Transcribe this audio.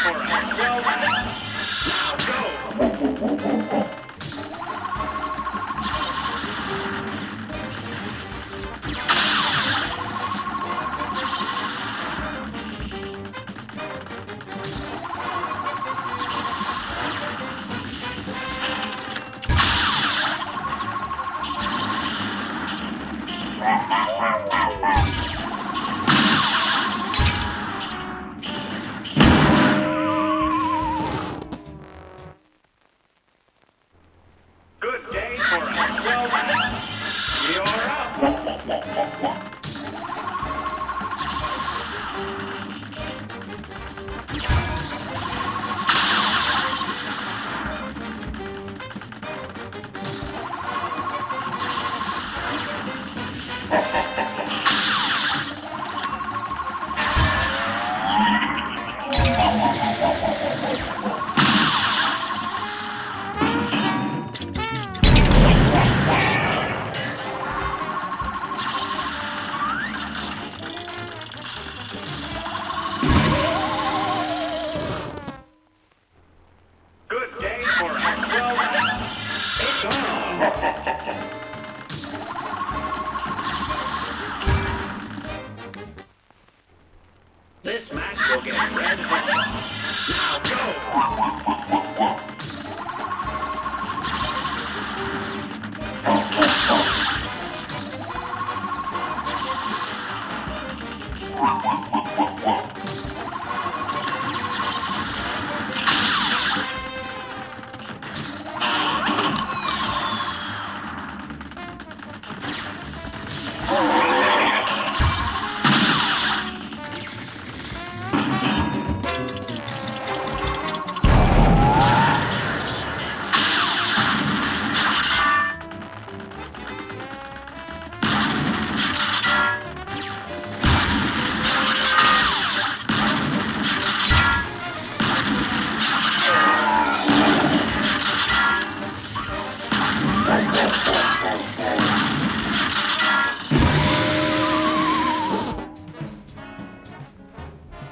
for a 12 minutes. Now go. Good day for a 12 minutes. You're up. Good day for a 12 minutes. It's on. This match will get red hot. Now go.